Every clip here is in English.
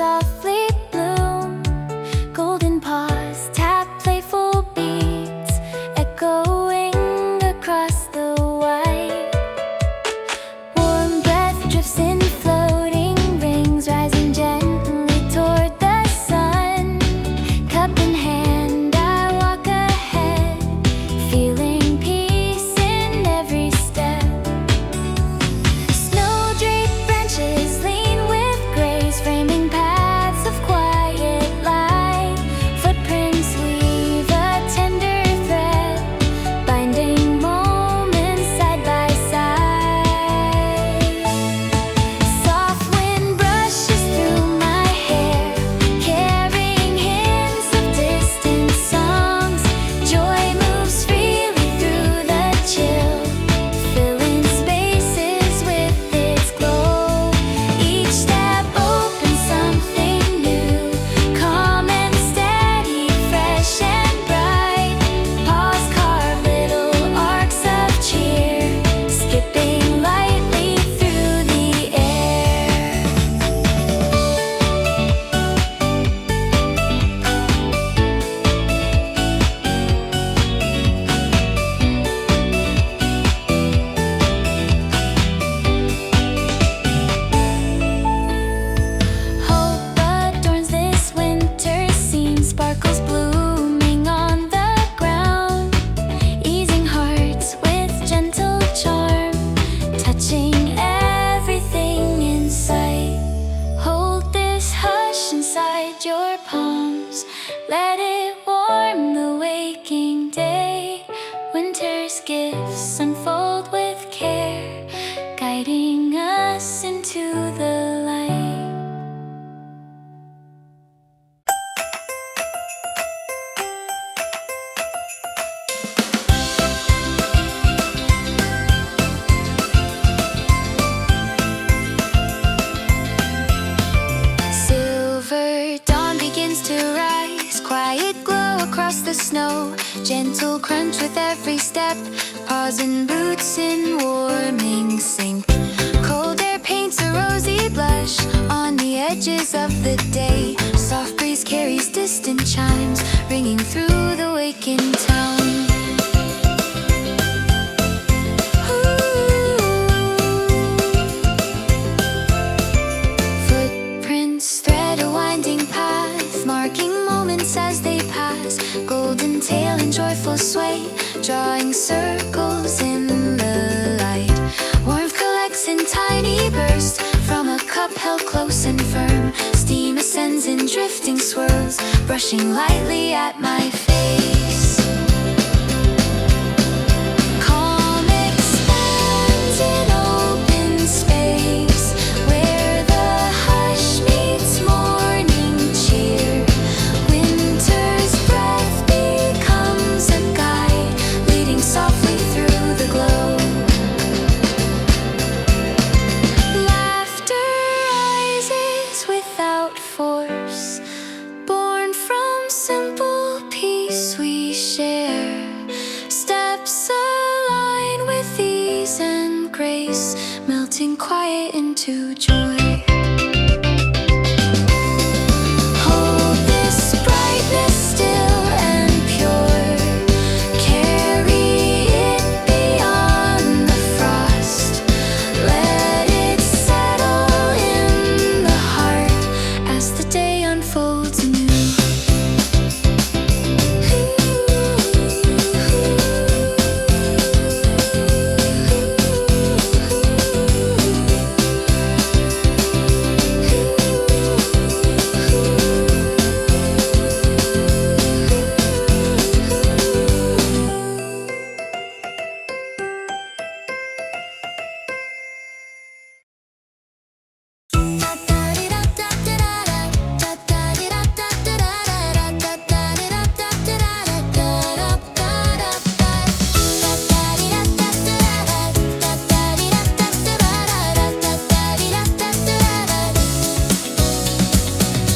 softly bloom. Golden paws tap playful beats, echoing across the white. Warm breath drifts in floating rings, rising gently toward the sun. Cup in hand, I walk ahead, feeling peace in every step. Snow-draped branches lean with grace, framing paths of quiet light. Footprints weave a tender thread, binding moments side by side. Soft wind brushes through my hair, carrying hints of distant songs. Joy moves freely through the chill, filling spaces with its glow. Each step opens something new, calm and steady, fresh and bright. Paws carve little arcs of cheer, skipping lightly through the air. Hope adorns this winter scene, sparkles blooming on the ground, easing hearts with gentle charm, touching everything in sight. Hold this hush inside your palms, let it warm the waking day. Winter's gifts unfold with care, guiding us into the light. Silver dawn begins to rise, quiet glow across the snow, gentle crunch with every step, paws and boots in warming sync. Cold air paints a rosy blush on the edges of the day. Soft breeze carries distant chimes, ringing through the waking town. Footprints thread a winding path, marking moments as they pass. Golden tail and joyful sway, drawing circles in the light. Warmth collects in tiny bursts from a cup held close and firm. Steam ascends in drifting swirls, brushing lightly at my face. Calm expands in open space, where the hush meets morning cheer. Winter's breath becomes a guide, leading softly through the glow. Laughter rises without force, born from simple peace we share. Steps align with ease and grace, melting quiet into joy. Hold this brightness still and pure, carry it beyond the frost. Let it settle in the heart as the day unfolds anew.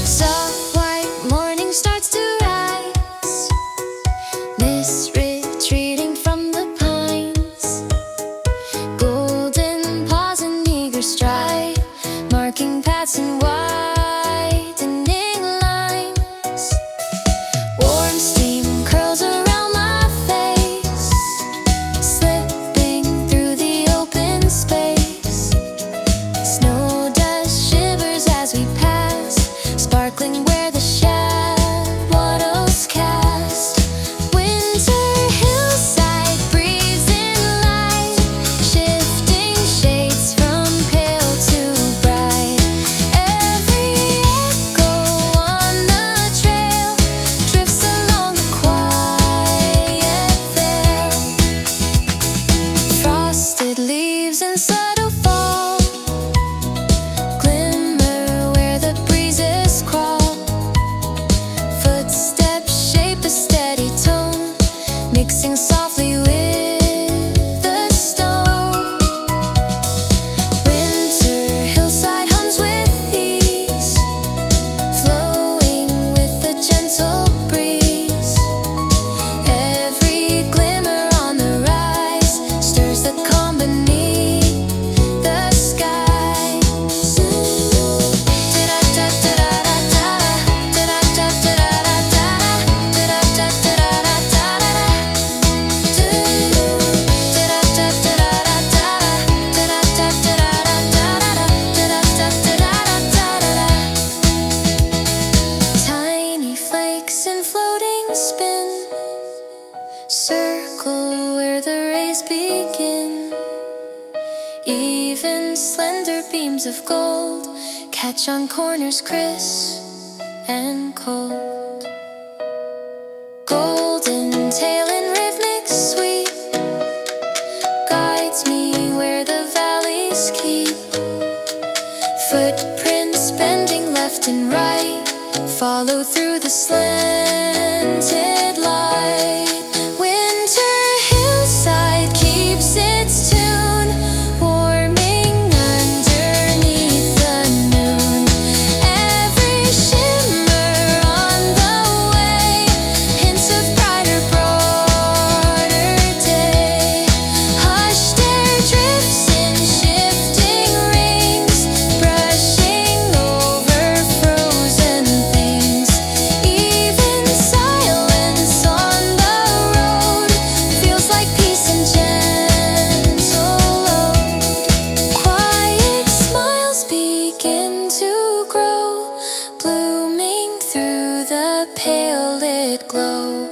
Soft white morning starts to rise, mist retreating from the pines. Golden paws in eager stride, marking paths in white Frosted leaves and subtle fall glimmer where the breezes crawl. Footsteps shape a steady tone, mixing softly with the stone. Winter hillside hums with ease, flowing with a gentle breeze. Every glimmer on the rise stirs the calm beneath the sky. Tiny flakes and floating spin, circle where the rays begin. Even slender beams of gold catch on corners crisp and cold. Golden tail in rhythmic sweep guides me where the valleys keep. Footprints bending left and right follow through the slanted light. Winter hillside keeps its tune, warming underneath the noon. Every shimmer on the way, hints of brighter, broader day. Hushed air drifts in shifting rings, brushing over frozen things. Even silence on the road feels like peace and gentle load. Quiet smiles begin to grow, blooming through the pale lit glow.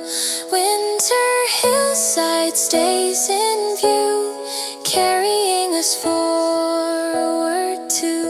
Winter hillside stays in view, carrying us forward too.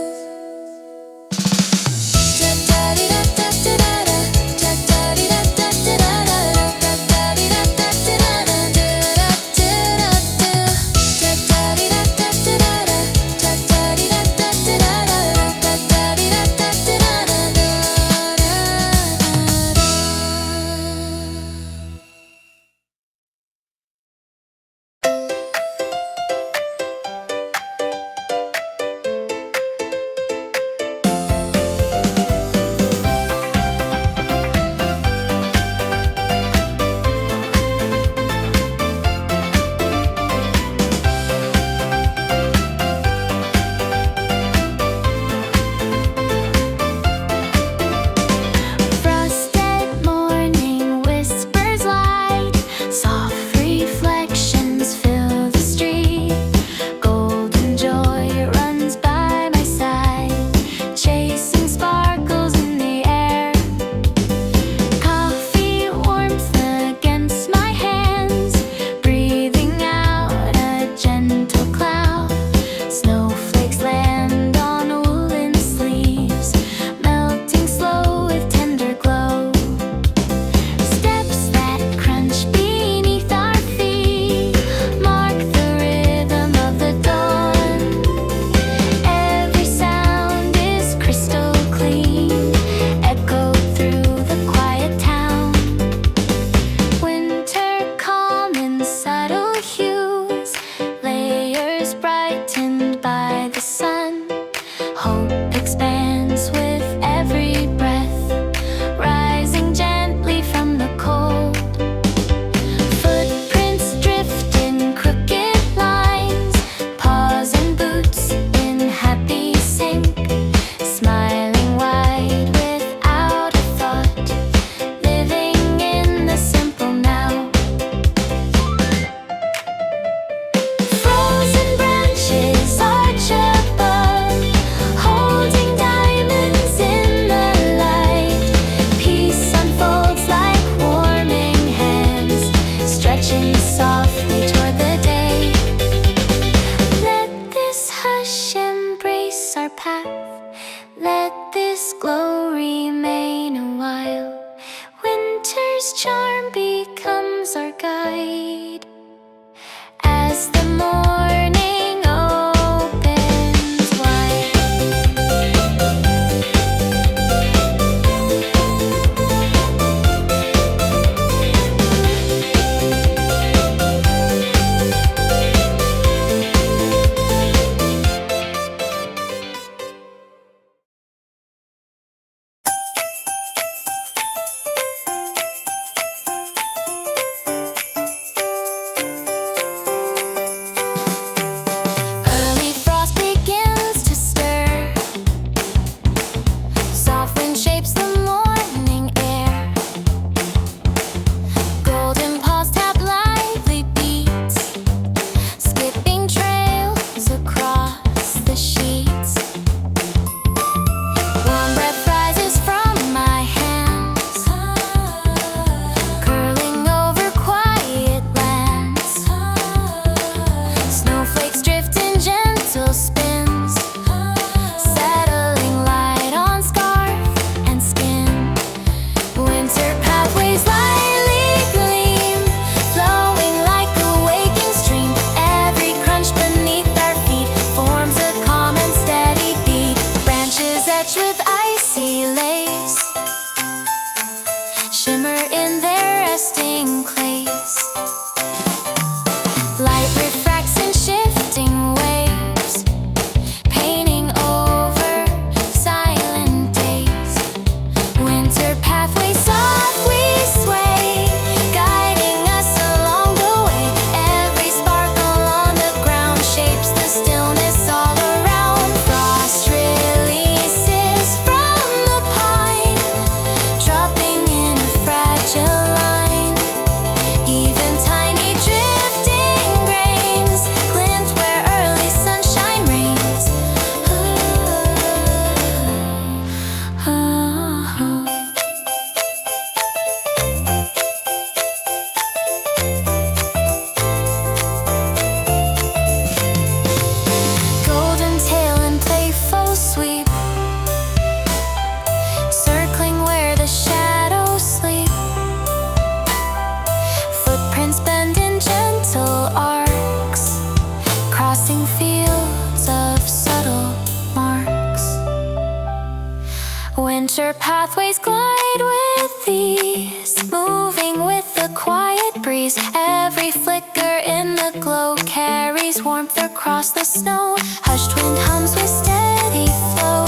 Winter pathways glide with ease, moving with the quiet breeze. Every flicker in the glow carries warmth across the snow. Hushed wind hums with steady flow,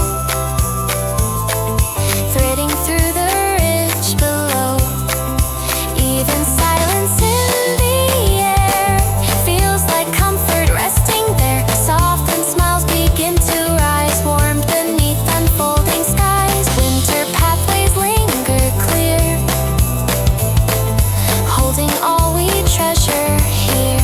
threading through the ridge below. Even silence in the air feels like comfort resting there. Soft and smiles begin to rise, warm beneath unfolding skies. Winter pathways linger clear, holding all we treasure here.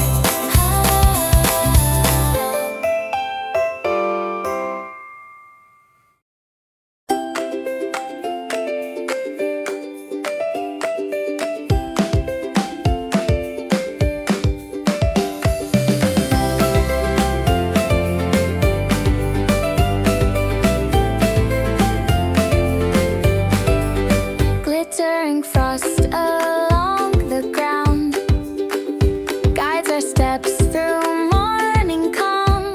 Glittering frost along the ground guides our steps through morning calm.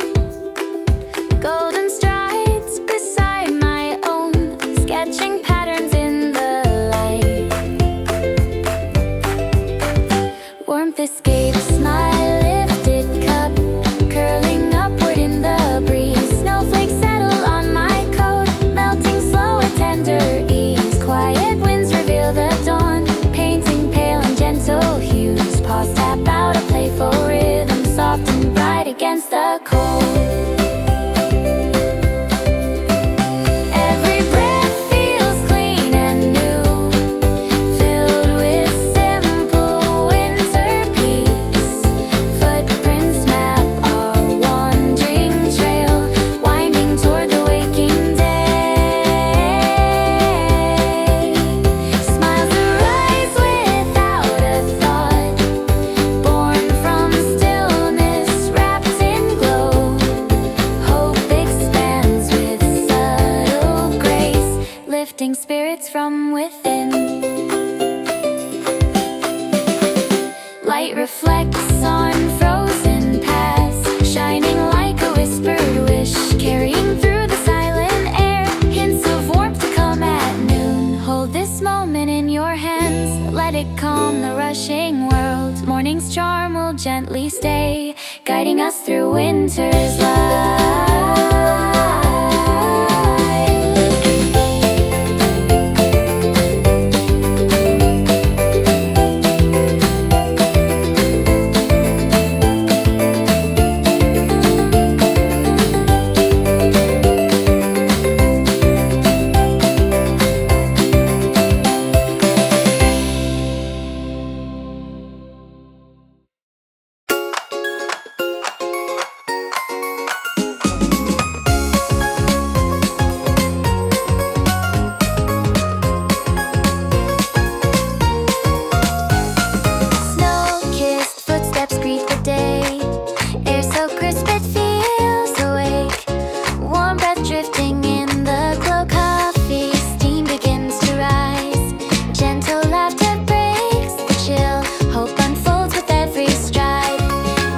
Golden strides beside my own, sketching patterns in the light. Warmth escapes my lifted cup, curling upward in the breeze. Snowflakes settle on my coat, melting slow with tender ease. Quiet winds reveal the dawn, painting pale and gentle hues. Paws tap out a playful rhythm, soft and bright against the cold. Every breath feels clean and new, filled with simple winter peace. Footprints map our wandering trail, winding toward the waking day. Smiles arise without a thought, born from stillness wrapped in glow. Hope expands with subtle grace, lifting spirits from within. Light reflects on frozen paths, shining like a whispered wish, carrying through the silent air hints of warmth to come at noon. Hold this moment in your hands, let it calm the rushing world. Morning's charm will gently stay, guiding us through winter's light. Snow-kissed footsteps greet the day, air so crisp it feels awake. Warm breath drifting in the glow, coffee steam begins to rise. Gentle laughter breaks the chill, hope unfolds with every stride.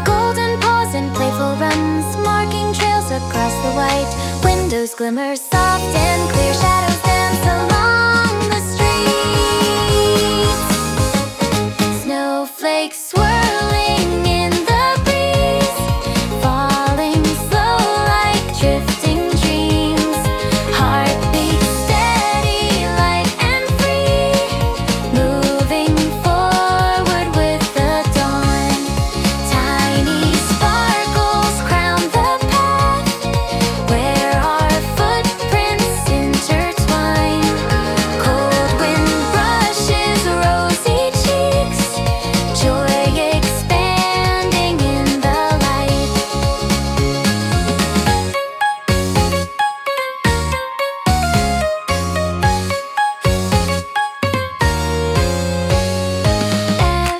Golden paws and playful runs, marking trails across the white. Windows glimmer soft and clear, shadows dance along the streets. Snowflakes swirling in the breeze, falling slow like drifting dreams. Heartbeats steady, light and free, moving forward with the dawn. Tiny sparkles crown the path, where our footprints intertwine. Cold wind brushes rosy cheeks, joy expanding in the light.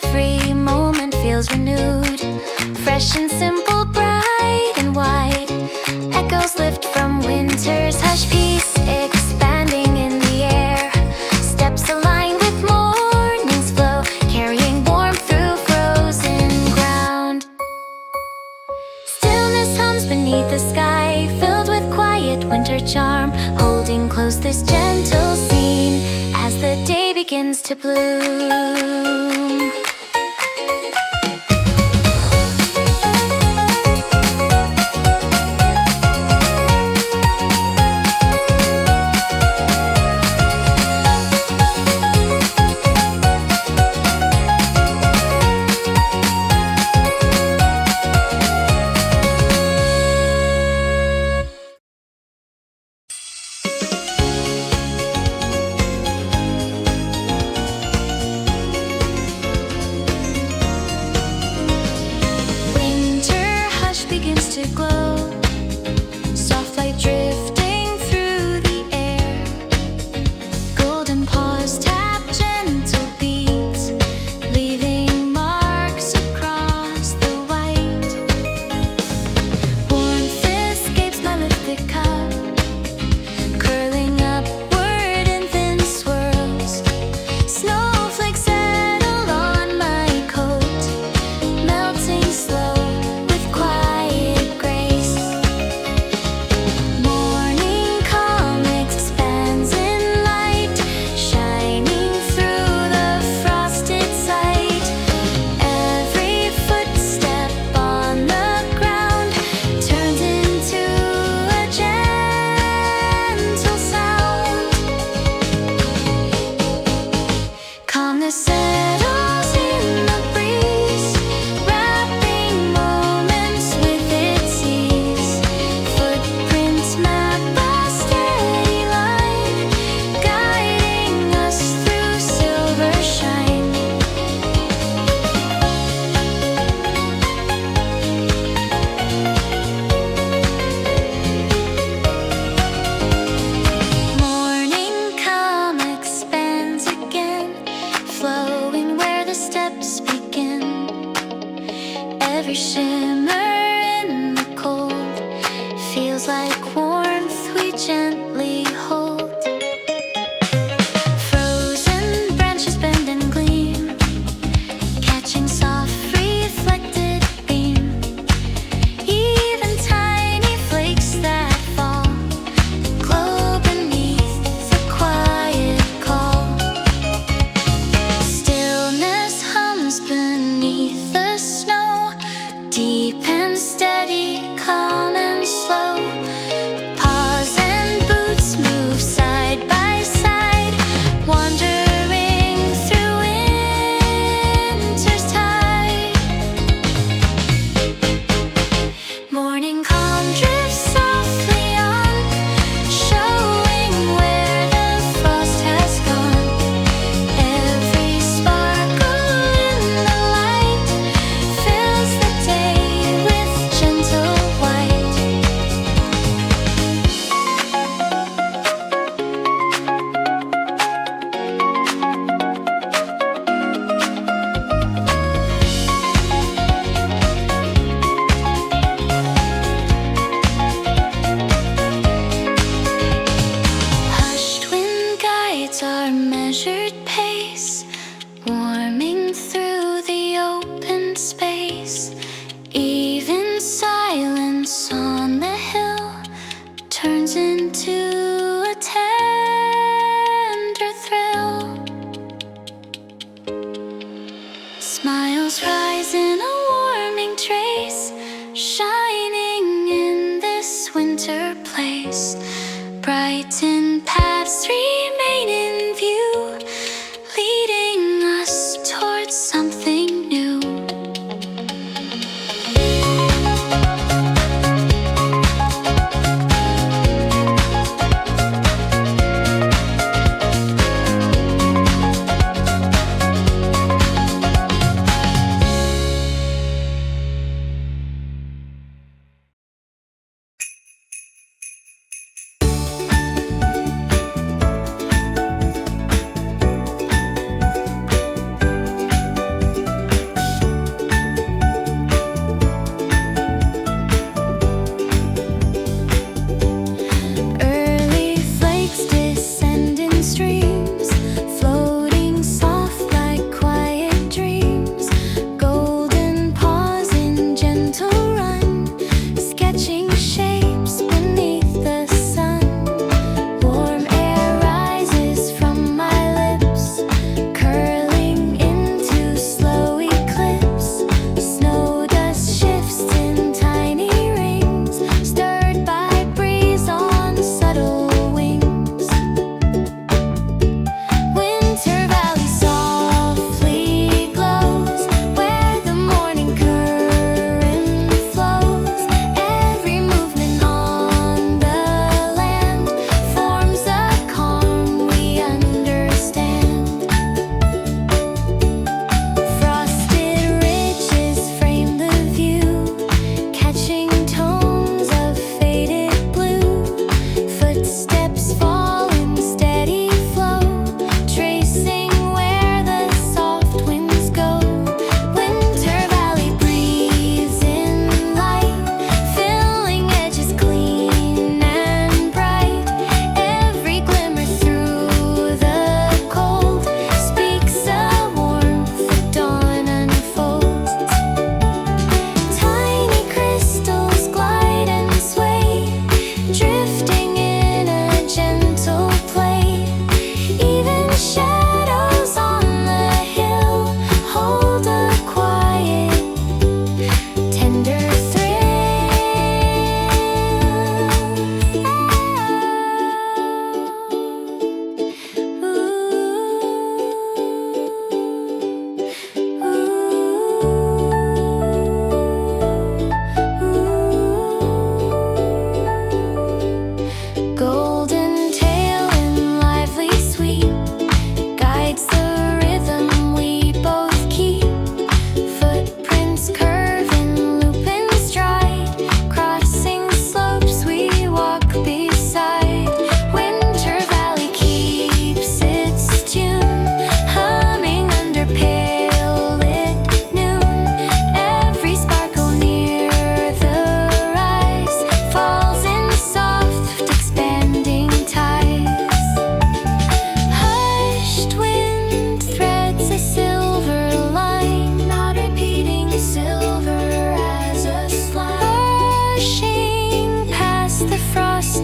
Every moment feels renewed, fresh and simple, bright and wide. Echoes lift from winter's hush, peace expanding in the air. Steps align with morning's flow, carrying warmth through frozen ground. Stillness hums beneath the sky, filled with quiet winter charm, holding close this gentle scene as the day begins to bloom. To glow, soft light drifting through the air, golden paws tap gentle beats, leaving marks across the white. Warmth escapes my lifted cup, curling upward in thin swirls. Snowflakes settle on my coat, melting slow with quiet. Settles in the breeze, wrapping moments with its ease. Footprints map a steady line, guiding us through silver shine. Morning come expands again, flowing where the steps begin. Every shimmer in the cold feels like warmth we gently hold. Frozen branches bend and gleam, catching soft reflected beam. Even tiny flakes that fall glow beneath the quiet call. Stillness hums beneath the snow, deep and steady, calm and slow. Paws and boots move side by side, wandering through winter's tide. Morning calm drifts softly on, showing where the frost has gone. Every sparkle in the light fills the day with gentle white. Hushed wind guides our measured pace, warming through the open space. Even silence on the hill turns into a tender thrill. Smiles rise in a warming trace, shining in this winter place. Brightened paths remain in view, leading us towards something new.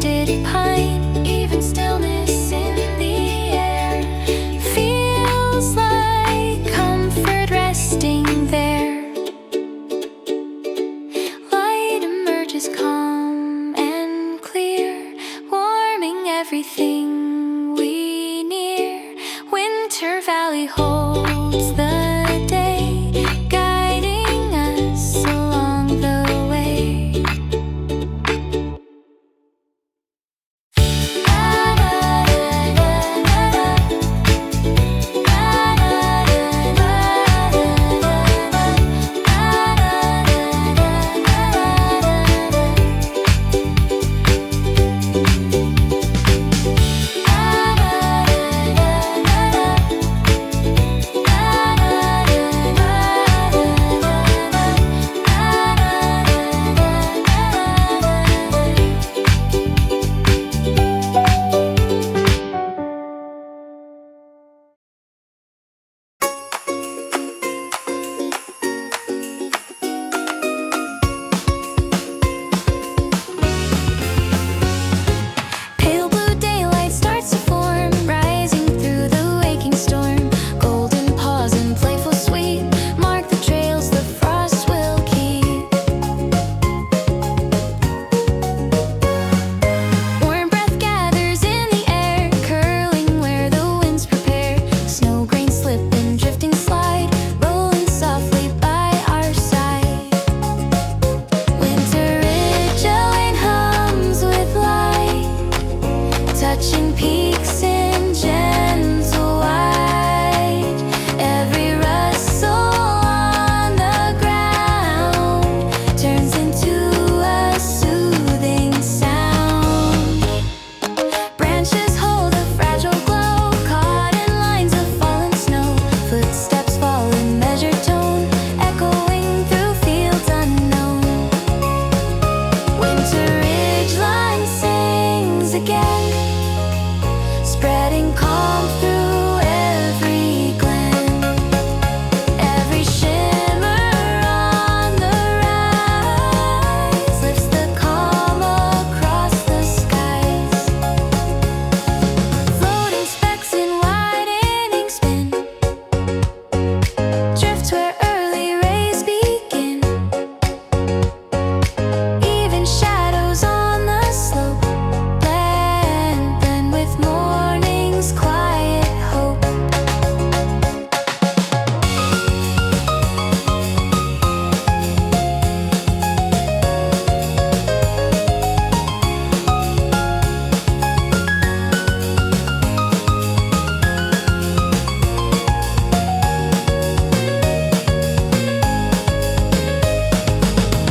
scented pine, even stillness in the air feels like comfort resting there. Light emerges calm and clear, warming everything we near. Winter Valley holds the day, guiding us along the way. Pale blue daylight starts to form, rising through the waking storm. Golden paws and playful sweet mark the trails the frost will keep. Warm breath gathers in the air, curling where the winds prepare. Snow grains slip and drifting slide, rolling softly by our side. Winter Ridgeline hums with light, touching peaks in gentle white. Every rustle on the ground turns into a soothing sound. Branches hold a fragile glow, caught in lines of fallen snow. Footsteps fall in measured tone, echoing through fields unknown. Winter Ridgeline sings again, spreading calm through every glen. Every shimmer on the rise lifts the calm across the skies. Floating specks in widening spin drift where early rays begin. Even shadows on the slope blend with morning's quiet hope.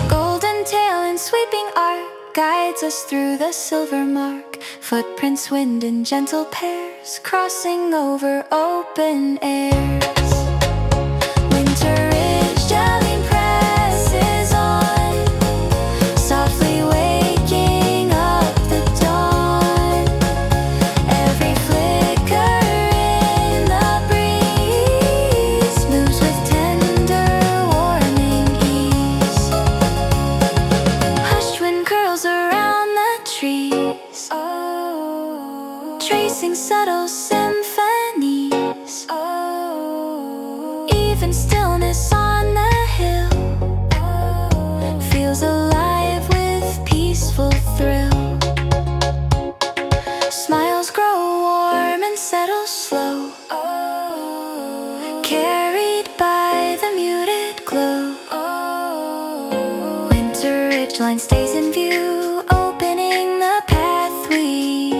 Golden tail and sweeping arc guides us through the silver mark. Footprints wind in gentle pairs, crossing over open airs. Winter Ridge Jelly presses on, softly waking up the dawn. Every flicker in the breeze moves with tender warning ease. Hushed wind curls around the trees, tracing subtle symphonies. Even stillness on the hill feels alive with peaceful thrill. Smiles grow warm and settle slow, carried by the muted glow. Winter Ridgeline stays in view, opening the path we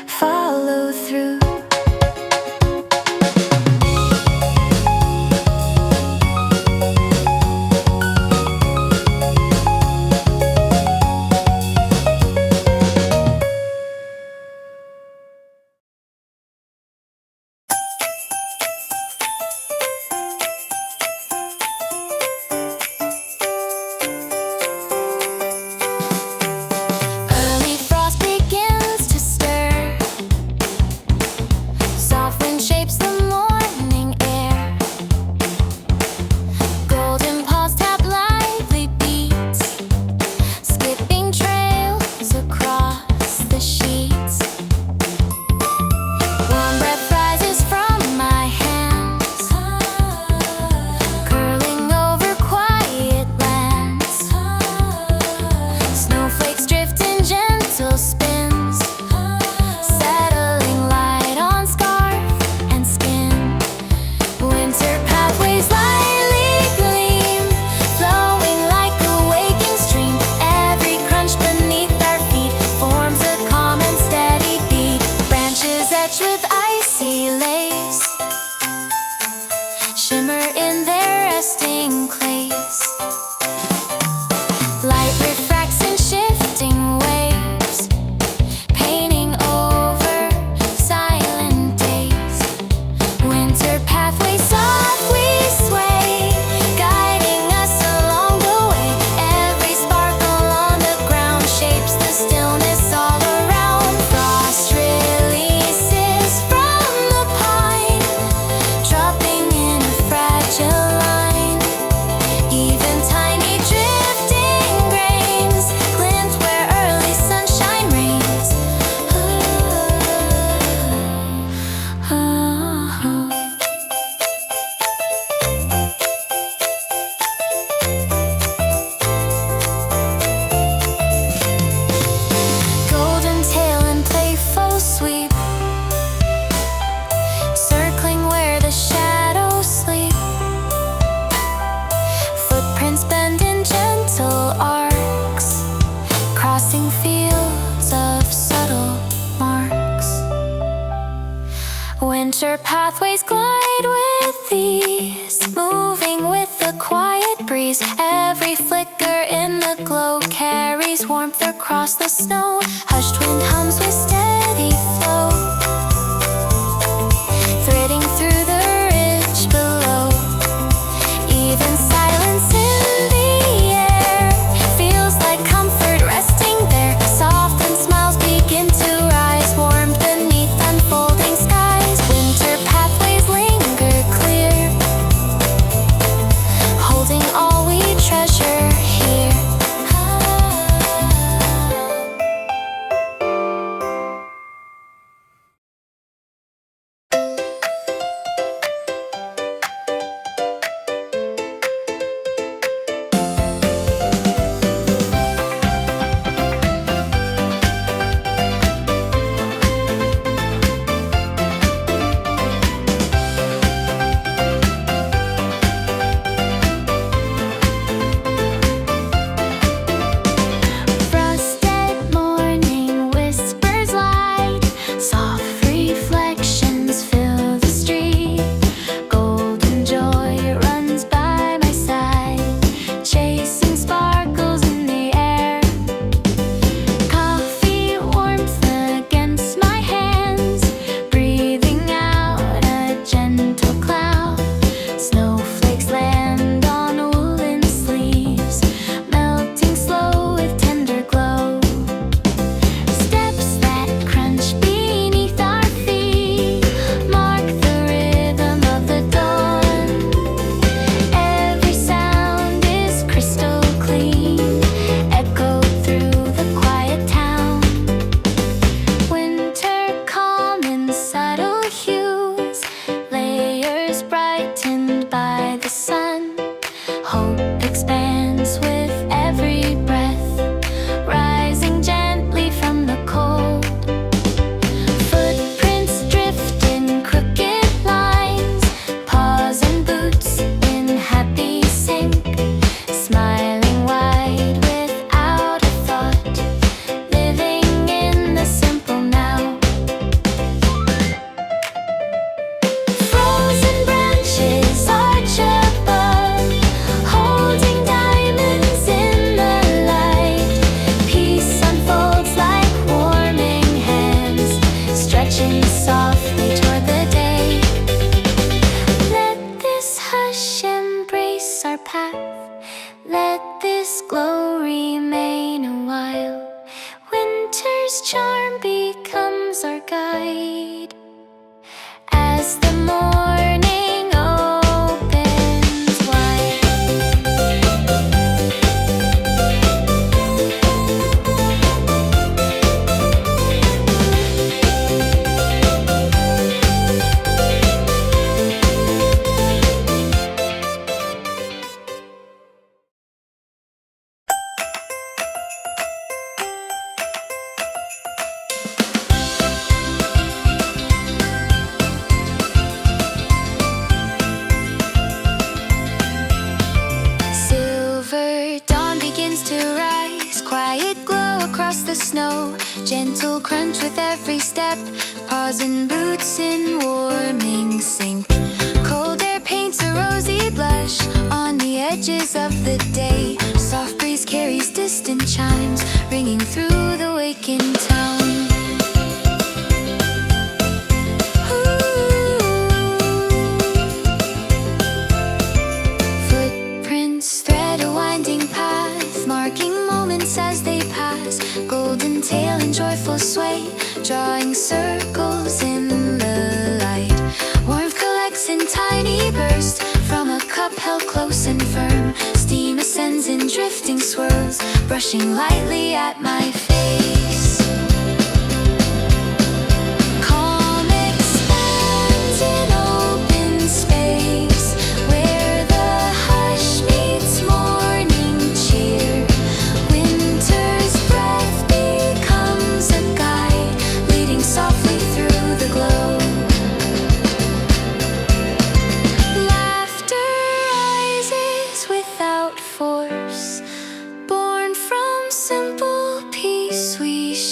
follow through. breeze, warmth across the snow. Hushed wind hums with steady flow, threading through the ridge below. Even silence in the air feels like comfort resting there. Softened smiles begin to rise, warm beneath unfolding skies. Winter pathways linger clear, holding all we treasure here. Gentle crunch with every step, pausing boots in warming sink. Cold air paints a rosy blush on the edges of the day. Soft breeze carries distant chimes, ringing through the waking town. Footprints thread a winding path, marking moments as they pass. Golden tail and joyful sway, drawing circles in the light. Warmth collects in tiny bursts from a cup held close and firm. Steam ascends in drifting swirls, brushing lightly at my face. Calm expands in open space, where the hush meets morning cheer. Winter's breath becomes a guide, leading softly through the glow. Laughter rises without force, born from simple peace we share.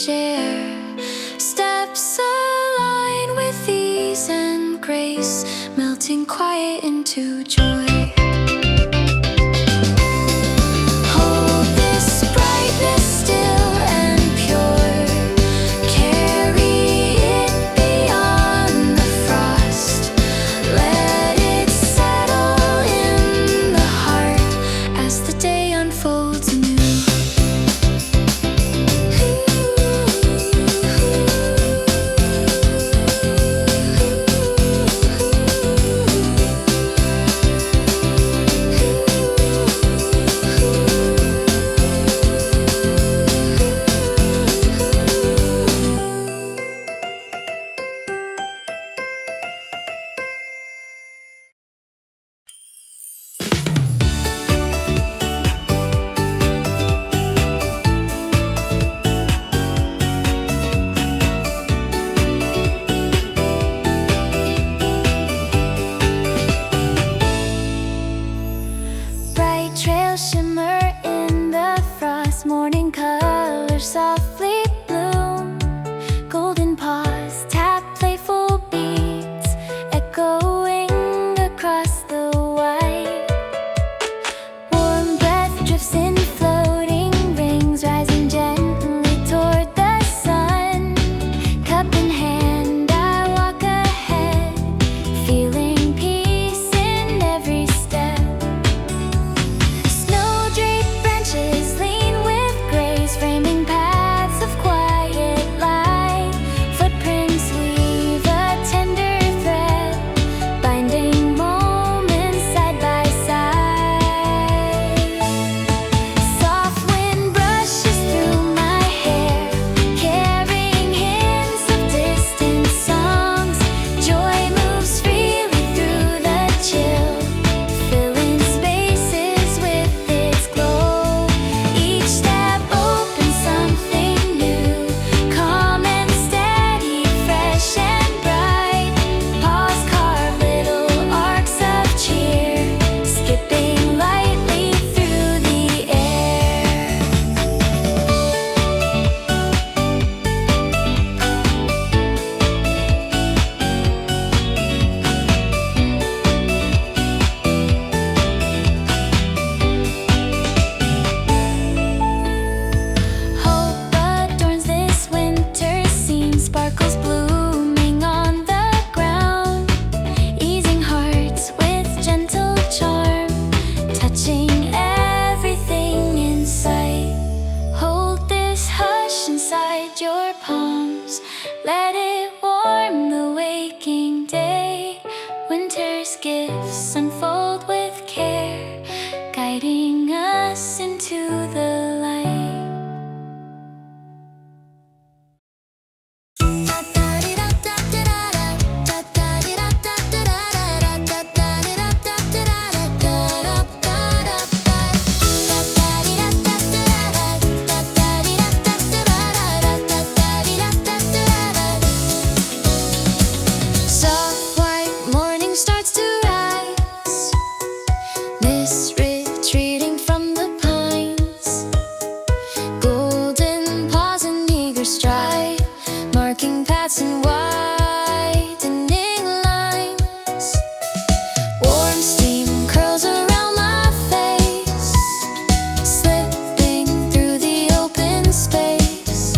rose softly bloom. Golden paws tap playful beats, echoing across the white. Warm breath drifts in floating rings, rising gently toward the sun. Cup in hand, I walk ahead, feeling peace in every step. Snow-draped branches lean with grace, framing paths of quiet light. Footprints weave a tender thread, binding moments side by side. Soft wind brushes through my hair, carrying hints of distant songs. Joy moves freely through the chill, filling spaces with its glow. Each step opens something new, calm and steady, fresh and bright. Paws carve little arcs of cheer, skipping lightly through the air. Hope adorns this winter scene, sparkles blooming on the ground, easing hearts with gentle charm, touching everything in sight. Hold this hush inside your palms, let it warm the waking day. Winter's gifts unfold with care, guiding us into the light. Soft white morning starts to rise, mist retreating from the pines. Golden paws in eager stride, marking paths in widening lines. Warm steam curls around my face, slipping through the open space.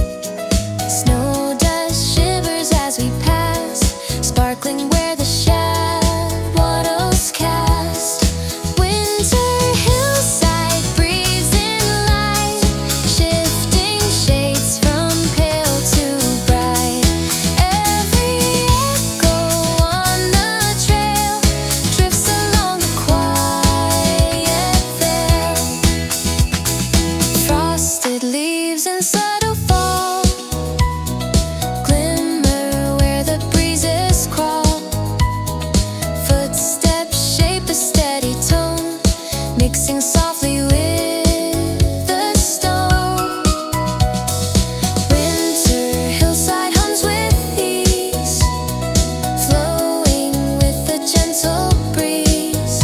Snow dust shivers as we pass, sparkling where the shadows cast. Winter hillside breathes in light, shifting shades from pale to bright. Every echo on the trail drifts along the quiet veil. Frosted leaves and subtle fall glimmer where the breezes crawl. Footsteps shape a steady tone, mixing softly with the stone. Winter hillside hums with ease, flowing with a gentle breeze.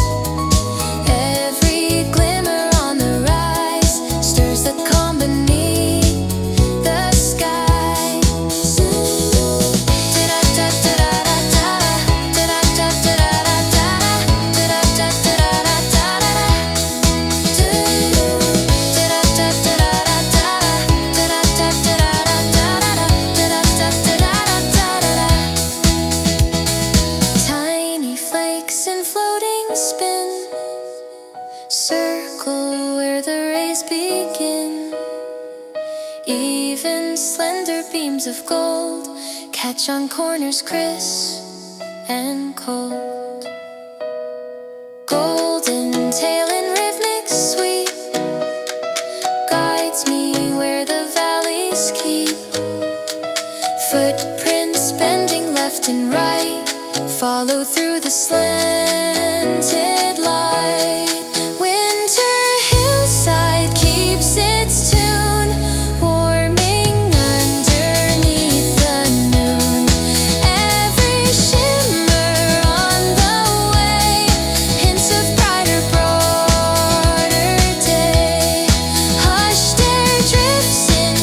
Every glimmer on the rise stirs the calm beneath the skies. Tiny flakes in floating spin, circle where the rays begin. Even slender beams of gold catch on corners crisp and cold. Golden tail in rhythmic sweep guides me where the valleys keep. Footprints bending left and right follow through the slanted light. Winter hillside keeps its tune, warming underneath the noon. Every shimmer on the way, hints of brighter, broader day. Hushed air drifts in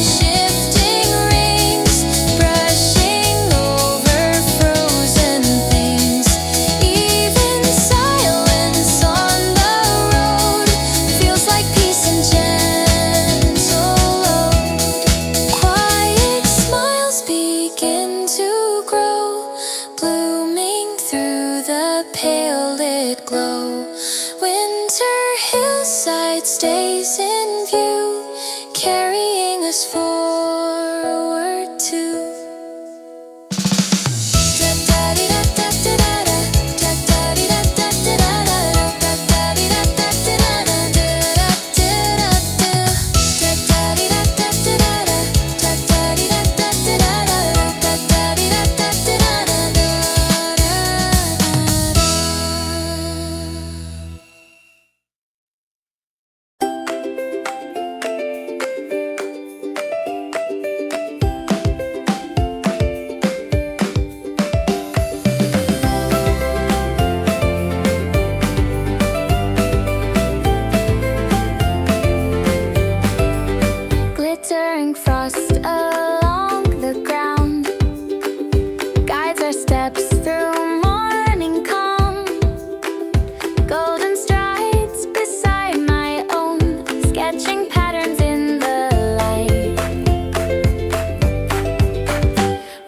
glittering frost along the ground guides our steps through morning calm. Golden strides beside my own, sketching patterns in the light.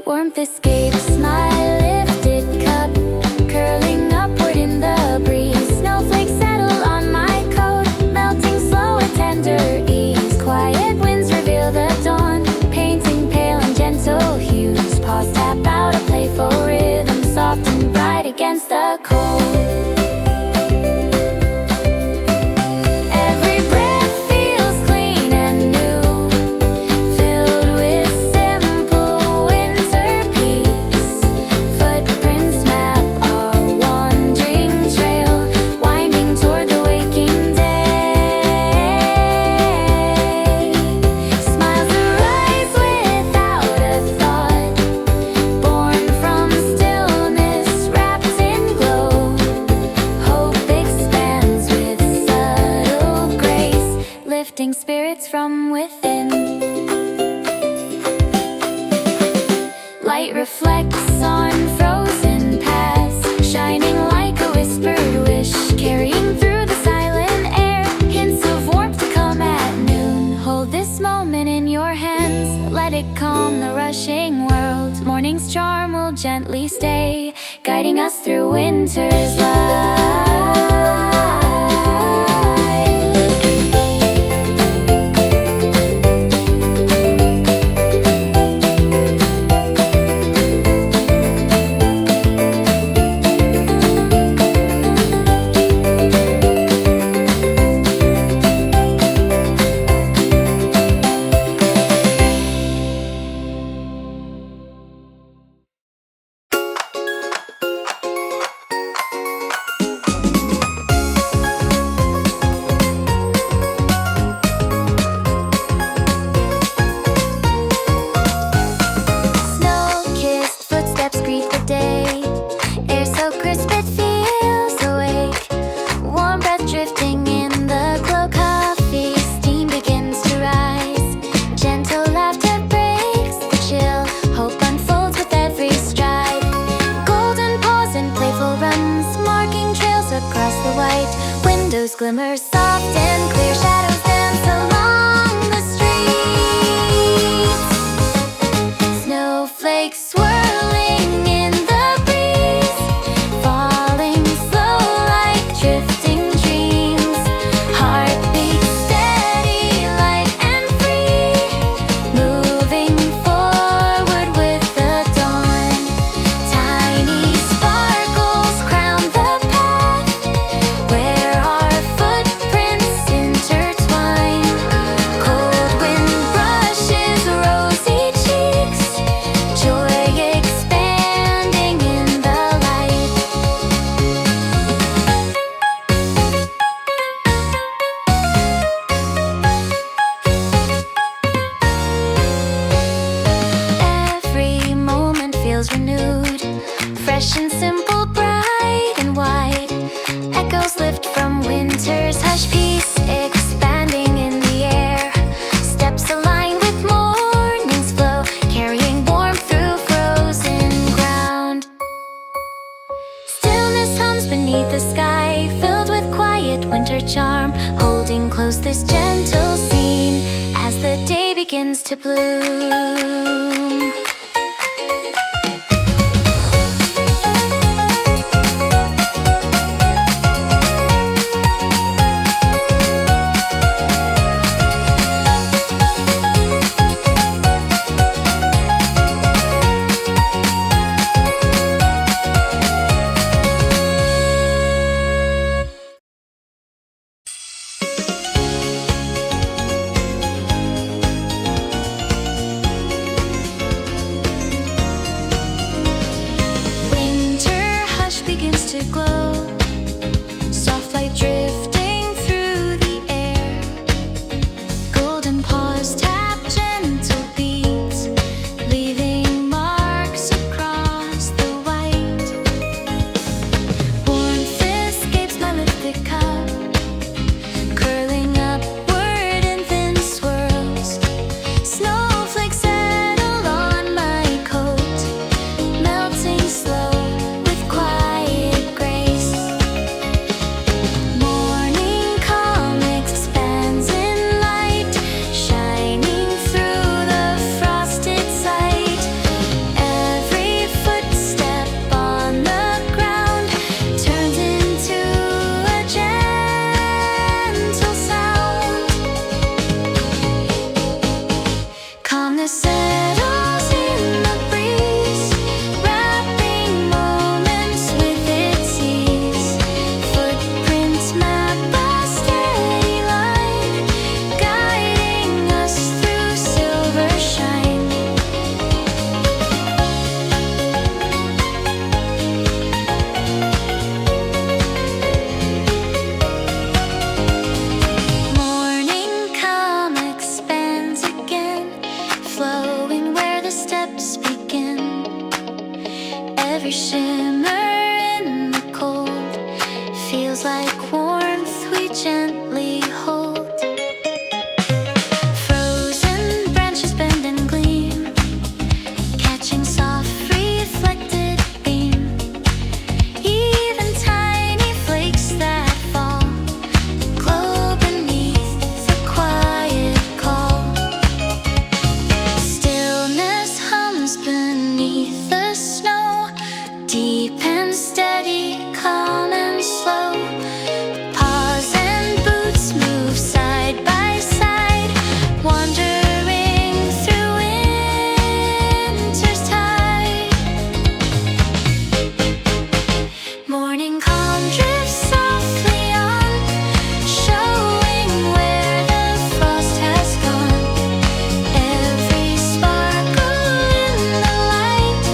Warmth escapes my lifted cup, curling upward in the breeze. Snowflakes settle on my coat, melting slow with tender ease. Quiet winds reveal the dawn, painting pale and gentle hues. Paws tap out a playful rhythm, soft and bright against the cold. Every breath feels clean and new, filled with simple winter peace. Footprints map our wandering trail, winding toward the waking day. Smiles arise without a thought, born from stillness wrapped in glow. Hope expands with subtle grace, lifting spirits from within. Light reflects on frozen paths, shining like a whispered wish, carrying through the silent air, hints of warmth to come at noon. Hold this moment in your hands, let it calm the rushing world. Morning's charm will gently stay, guiding us through winter's light. Snow-kissed footsteps greet the day, air so crisp it feels awake. Warm breath drifting in the glow, coffee steam begins to rise. Gentle laughter breaks the chill, hope unfolds with every stride. Golden paws and playful runs, marking trails across the white. Windows glimmer soft and clear, shadows dance along the streets. Snowflakes swirling in the breeze, falling slow like drifting dreams. Heartbeats steady, light and free, moving forward with the dawn. Tiny sparkles crown the path, where our footprints intertwine. Cold wind brushes rosy cheeks, joy expanding in the light. Every moment feels renewed, fresh and simple, bright and wide. Echoes lift from winter's hush, peace expanding in the air. Steps align with morning's flow, carrying warmth through frozen ground. Stillness hums beneath the sky, filled with quiet winter charm, holding close this gentle scene as the day begins to bloom. Stillness settles in the breeze, wrapping moments with its ease. Footprints map a steady line, guiding us through silver shine. Morning calm expands again, flowing where the steps begin. Every shimmer in the cold feels like warmth we gently hold. Frozen branches bend and gleam, catching soft reflected beam. Even tiny flakes that fall glow beneath the quiet call. Stillness hums beneath the snow, deep and steady, calm and slow. Paws and boots move side by side, wandering through winter's tide. Morning calm drifts softly on, showing where the frost has gone. Every sparkle in the light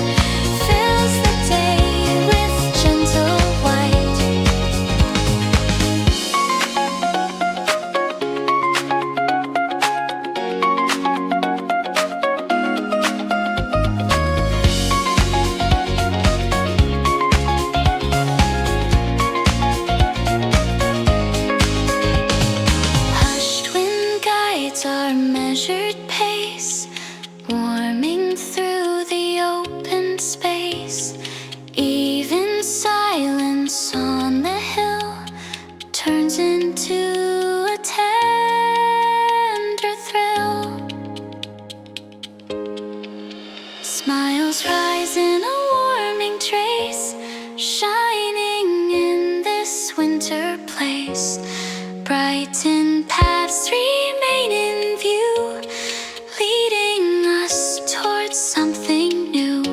fills the day with gentle white. Hushed wind guides our measured pace, warming through the open space. Even silence on the hill turns into a tender thrill. Smiles rise in a warming trace, shining in this winter place. Brightened paths remain in view, leading us towards something new.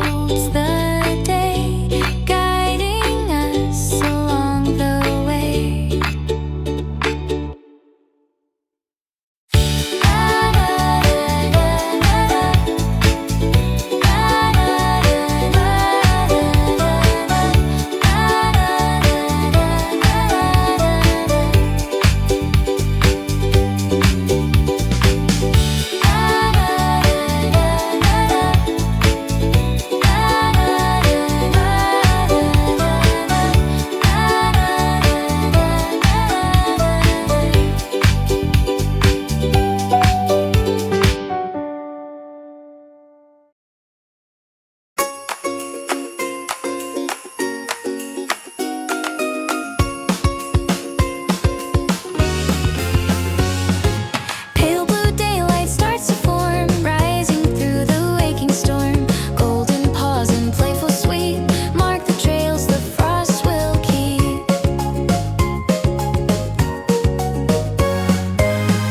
holds the day, guiding us along the way. Pale blue daylight starts to form, rising through the waking storm. Golden paws and playful sweet mark the trails the frost will keep.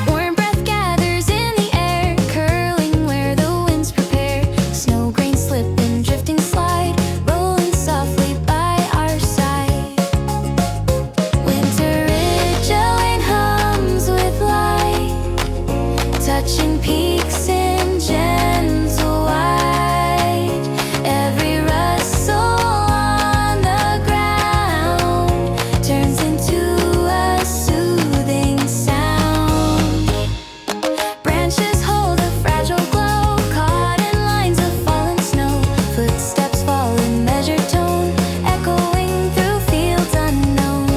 Warm breath gathers in the air, curling where the winds prepare. Snow grains slip and drifting slide, rolling softly by our side. Winter ridgeline hums with light, touching peaks in gentle white. Every rustle on the ground turns into a soothing sound. Branches hold a fragile glow, caught in lines of fallen snow. Footsteps fall in measured tone, echoing through fields unknown.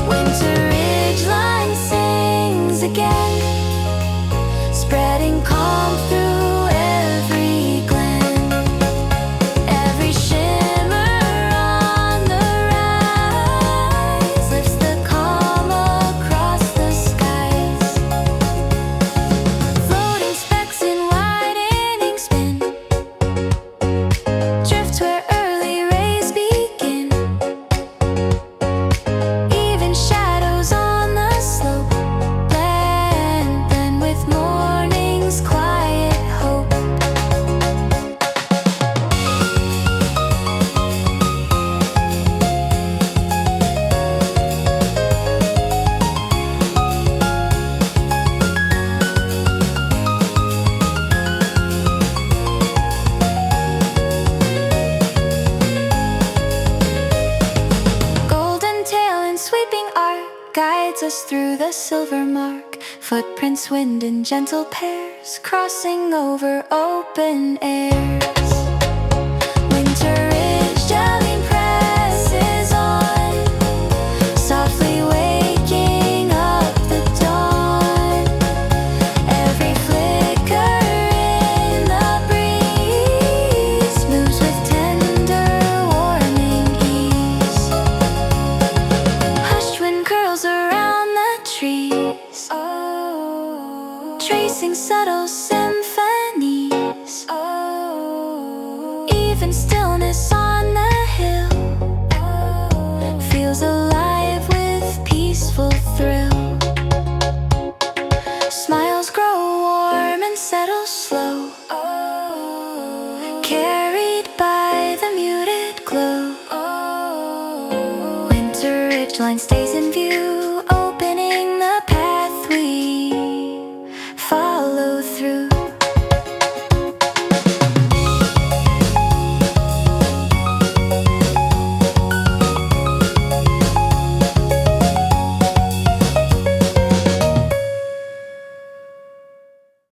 Winter ridgeline sings again, spreading calm through every glen. Every shimmer on the rise lifts the calm across the skies. Floating specks in widening spin drift where early rays begin. Even shadows on the slope blend with morning's quiet hope. Golden tail and sweeping arc guides us through the silver mark. Footprints wind in gentle pairs, crossing over open airs. Winter ridge jelly presses on, softly waking up the dawn. Every flicker in the breeze moves with tender warming ease. Hushed wind curls around the trees, tracing subtle symphonies. Even stillness on